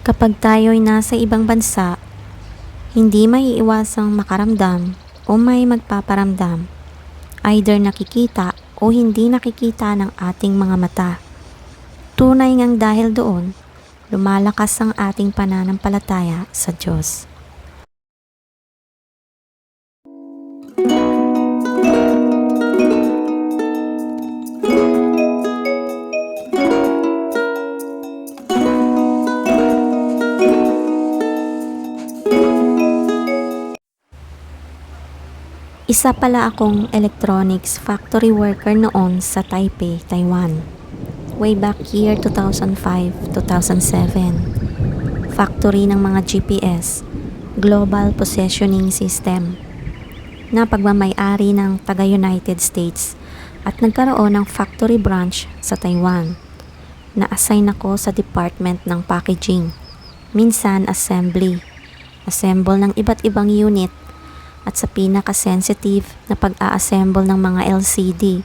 Kapag tayo'y nasa ibang bansa, hindi maiiwasang makaramdam o may magpaparamdam, either nakikita o hindi nakikita ng ating mga mata. Tunay ngang dahil doon, lumalakas ang ating pananampalataya sa Diyos. Isa pala akong electronics factory worker noon sa Taipei, Taiwan. Way back year 2005-2007. Factory ng mga GPS, Global Positioning System, na pagmamay-ari ng taga-United States at nagkaroon ng factory branch sa Taiwan. Na-assign ako sa department ng packaging, minsan assembly, assemble ng iba't ibang unit, at sa pinaka-sensitive na pag-a-assemble ng mga LCD.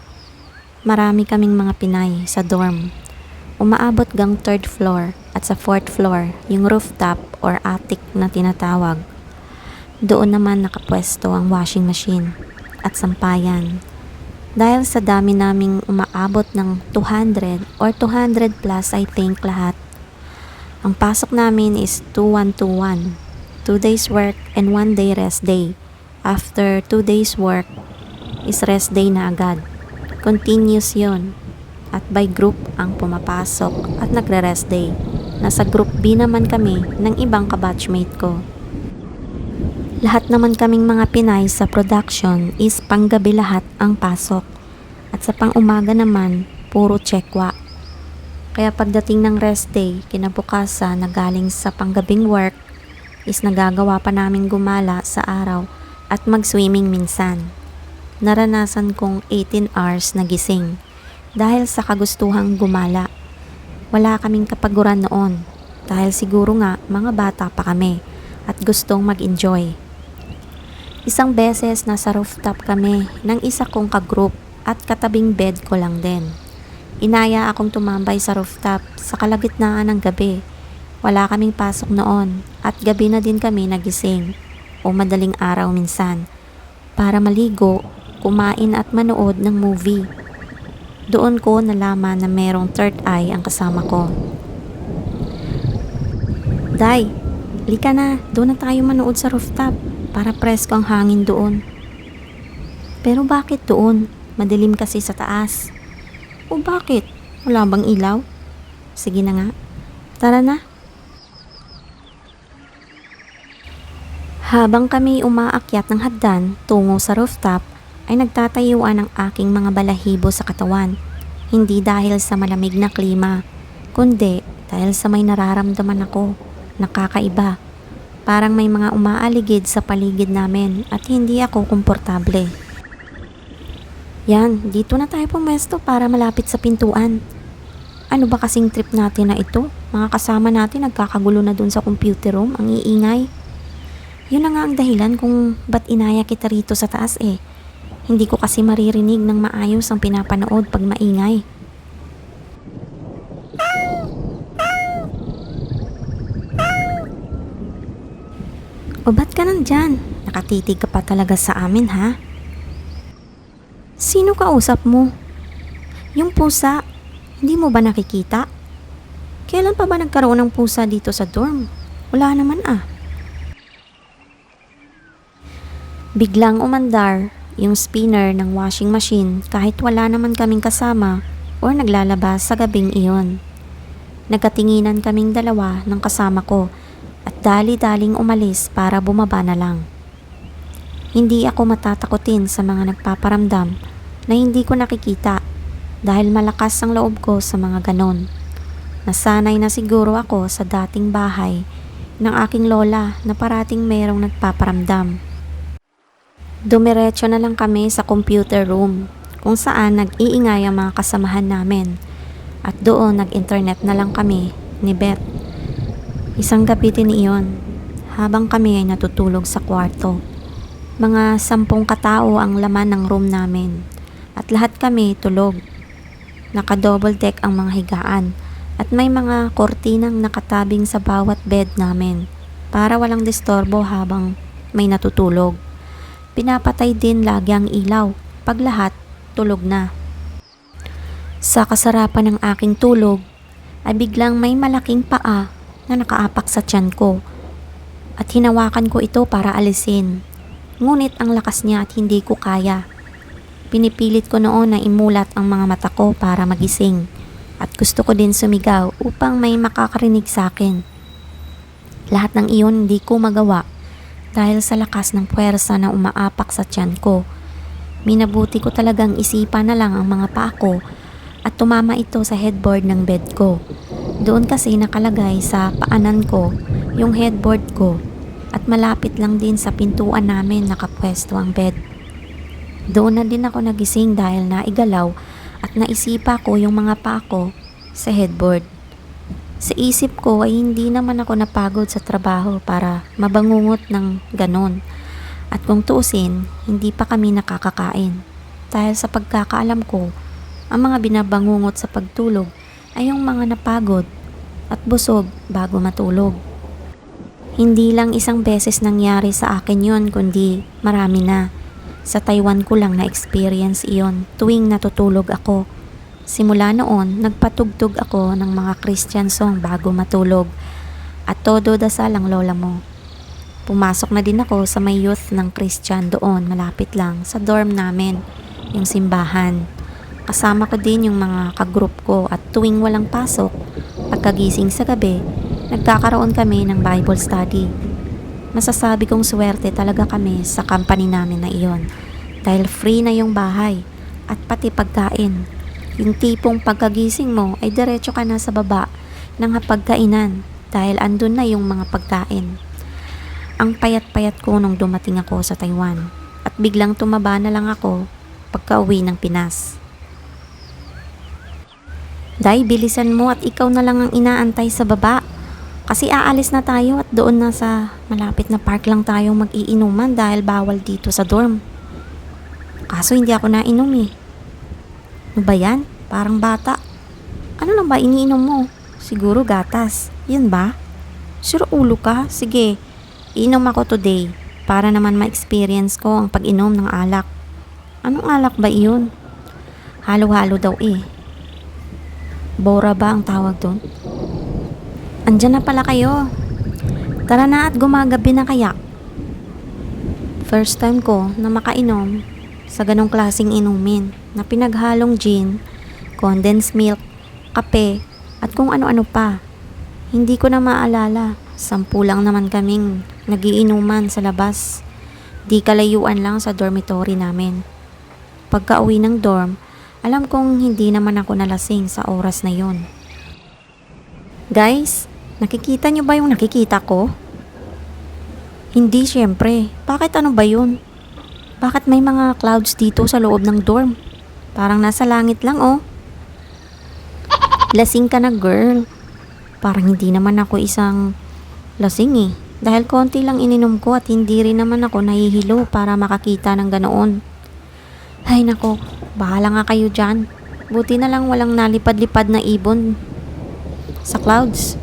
Marami kaming mga Pinay sa dorm. Umaabot gang 3rd floor at sa 4th floor yung rooftop or attic na tinatawag. Doon naman nakapwesto ang washing machine at sampayan. Dahil sa dami naming umaabot ng 200 or 200 plus I think lahat. Ang pasok namin is 2-1-2-1. 2 days work and 1 day rest day. After 2 days work is rest day na agad. Continuous yon. At by group ang pumapasok at nagre-rest day. Nasa group B naman kami ng ibang kabatchmate ko. Lahat naman kaming mga Pinay sa production is panggabi lahat ang pasok. At sa pang-umaga naman, puro chekwa. Kaya pagdating ng rest day, kinabukasan na galing sa panggabing work, is nagagawa pa namin gumala sa araw at mag-swimming minsan. Naranasan kong 18 hours na gising dahil sa kagustuhang gumala. Wala kaming kapaguran noon dahil siguro nga mga bata pa kami at gustong mag-enjoy. Isang beses nasa rooftop kami ng isa kong kagroup at katabing bed ko lang din. Inaya akong tumambay sa rooftop sa kalagitnaan ng gabi. Wala kaming pasok noon at gabi na din kami nagising o madaling araw minsan para maligo, kumain at manood ng movie. Doon ko nalaman na merong third eye ang kasama ko. Day, lika na, doon na tayo manood sa rooftop para presko ang hangin doon. Pero bakit doon? Madilim kasi sa taas. O bakit? Wala bang ilaw? Sige na nga, tara na. Habang kami umaakyat ng hagdan tungo sa rooftop, ay nagtatayuan ang aking mga balahibo sa katawan. Hindi dahil sa malamig na klima, kundi dahil sa may nararamdaman ako, nakakaiba. Parang may mga umaaligid sa paligid namin at hindi ako komportable. Yan, dito na tayo pumesto para malapit sa pintuan. Ano ba kasing trip natin na ito? Mga kasama natin nagkakagulo na dun sa computer room, ang iingay. Yun na nga ang dahilan kung ba't inaya kita rito sa taas eh. Hindi ko kasi maririnig ng maayos ang pinapanood pag maingay. O ba't ka nandyan? Nakatitig ka pa talaga sa amin ha? Sino kausap mo? Yung pusa, hindi mo ba nakikita? Kailan pa ba nagkaroon ng pusa dito sa dorm? Wala naman ah. Biglang umandar yung spinner ng washing machine kahit wala naman kaming kasama o naglalabas sa gabing iyon. Nagkatinginan kaming dalawa ng kasama ko at dali-daling umalis para bumaba na lang. Hindi ako matatakotin sa mga nagpaparamdam na hindi ko nakikita dahil malakas ang loob ko sa mga ganon. Nasanay na siguro ako sa dating bahay ng aking lola na parating merong nagpaparamdam. Dumiretso na lang kami sa computer room kung saan nag-iingay ang mga kasamahan namin at doon nag-internet na lang kami ni Beth. Isang gabi din iyon habang kami ay natutulog sa kwarto. Mga 10 katao ang laman ng room namin at lahat kami tulog. Naka-double deck ang mga higaan At may mga kortinang nakatabing sa bawat bed namin para walang disturbo habang may natutulog. Pinapatay din lagi ang ilaw pag lahat tulog na. Sa kasarapan ng aking tulog ay biglang may malaking paa na nakaapak sa tiyan ko at hinawakan ko ito para alisin. Ngunit ang lakas niya at hindi ko kaya. Pinipilit ko noon na imulat ang mga mata ko para magising at gusto ko din sumigaw upang may makakarinig sa akin. Lahat ng iyon hindi ko magawa dahil sa lakas ng puwersa na umaapak sa tiyan ko. Minabuti ko talagang isipan na lang ang mga paa ko at tumama ito sa headboard ng bed ko. Doon kasi nakalagay sa paanan ko yung headboard ko at malapit lang din sa pintuan namin nakapwesto ang bed. Doon na din ako nagising dahil naigalaw at naisipa ko yung mga paa ko sa headboard. Sa isip ko ay hindi naman ako napagod sa trabaho para mabangungot ng ganon. At kung tuusin, hindi pa kami nakakakain. Dahil sa pagkakaalam ko, ang mga binabangungot sa pagtulog ay yung mga napagod at busog bago matulog. Hindi lang isang beses nangyari sa akin yon kundi marami na. Sa Taiwan ko lang na-experience iyon tuwing natutulog ako. Simula noon, nagpatugtog ako ng mga Christian song bago matulog at todo dasal ang lola mo. Pumasok na din ako sa may youth ng Christian doon malapit lang sa dorm namin, yung simbahan. Kasama ko din yung mga kagroup ko at tuwing walang pasok, pagkagising sa gabi, nagkakaroon kami ng Bible study. Masasabi kong swerte talaga kami sa company namin na iyon dahil free na yung bahay at pati pagkain. Yung tipong pagkagising mo ay diretso ka na sa baba ng hapagkainan dahil andun na yung mga pagkain. Ang payat-payat ko nung dumating ako sa Taiwan at biglang tumaba na lang ako pagka-uwi ng Pinas. Day, bilisan mo at ikaw na lang ang inaantay sa baba. Kasi aalis na tayo at doon na sa malapit na park lang tayo mag-iinuman dahil bawal dito sa dorm. Kaso hindi ako nainom eh. Ano ba yan? Parang bata. Ano lang ba iniinom mo? Siguro gatas. Yun ba? Sure ulo ka? Sige, inom ako today para naman ma-experience ko ang pag-inom ng alak. Anong alak ba iyon? Halo-halo daw eh. Bora ba ang tawag doon? Andyan na pala kayo. Tara na at gumagabi na kaya. First time ko na makainom sa ganong klaseng inumin na pinaghalong gin, condensed milk, kape, at kung ano-ano pa. Hindi ko na maalala. 10 lang naman kaming nagiinuman sa labas. Di kalayuan lang sa dormitory namin. Pagka-uwi ng dorm, alam kong hindi naman ako nalasing sa oras na yon. Guys, nakikita nyo ba yung nakikita ko? Hindi syempre. Bakit ano ba yun? Bakit may mga clouds dito sa loob ng dorm? Parang nasa langit lang oh. Lasing ka na girl. Parang hindi naman ako isang lasing eh. Dahil konti lang ininom ko at hindi rin naman ako nahihilo para makakita ng ganoon. Ay nako, bahala nga kayo dyan. Buti na lang walang nalipad-lipad na ibon sa clouds.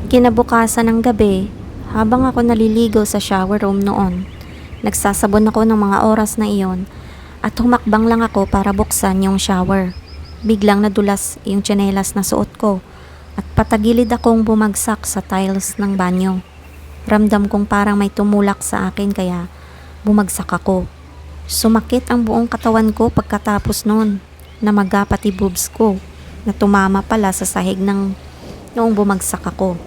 Kinabukasan ng gabi, habang ako naliligo sa shower room noon, nagsasabon ako ng mga oras na iyon at humakbang lang ako para buksan yung shower. Biglang nadulas yung tsinelas na suot ko at patagilid akong bumagsak sa tiles ng banyo. Ramdam kong parang may tumulak sa akin kaya bumagsak ako. Sumakit ang buong katawan ko pagkatapos noon. Namaga pati boobs ko na tumama pala sa sahig ng noong bumagsak ako.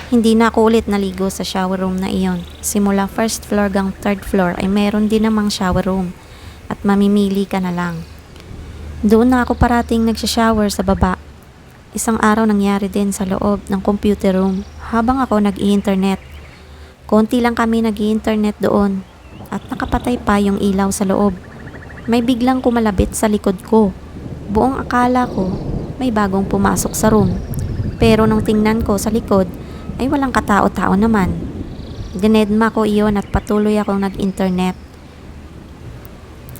Hindi na ako ulit naligo sa shower room na iyon. Simula first floor hanggang third floor ay meron din namang shower room at mamimili ka na lang. Doon na ako parating nagsha-shower sa baba. Isang araw nangyari din sa loob ng computer room habang ako nag-i-internet. Konti lang kami nag-i-internet doon at nakapatay pa yung ilaw sa loob. May biglang kumalabit sa likod ko. Buong akala ko may bagong pumasok sa room. Pero nung tingnan ko sa likod ay walang katao-tao naman. Dinedma ko iyon at patuloy akong nag-internet.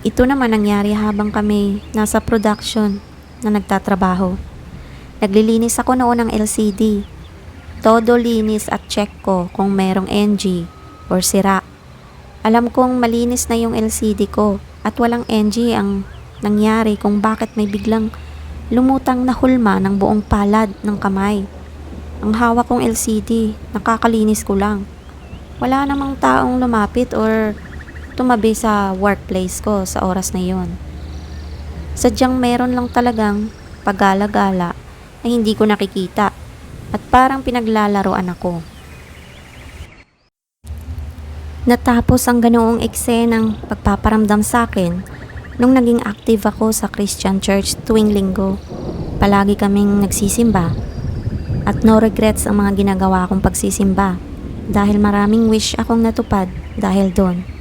Ito naman nangyari habang kami nasa production na nagtatrabaho. Naglilinis ako noon ng LCD. Todo linis at check ko kung merong NG or sira. Alam kong malinis na yung LCD ko at walang NG ang nangyari kung bakit may biglang lumutang na hulma ng buong palad ng kamay. Ang hawak kong LCD, nakakalinis ko lang. Wala namang taong lumapit or tumabi sa workplace ko sa oras na yon. Sadyang meron lang talagang pagala-gala na hindi ko nakikita at parang pinaglalaroan ako. Natapos ang ganoong eksenang pagpaparamdam sa akin nung naging active ako sa Christian Church tuwing linggo. Palagi kaming nagsisimba at no regrets ang mga ginagawa kong pagsisimba dahil maraming wish akong natupad dahil doon.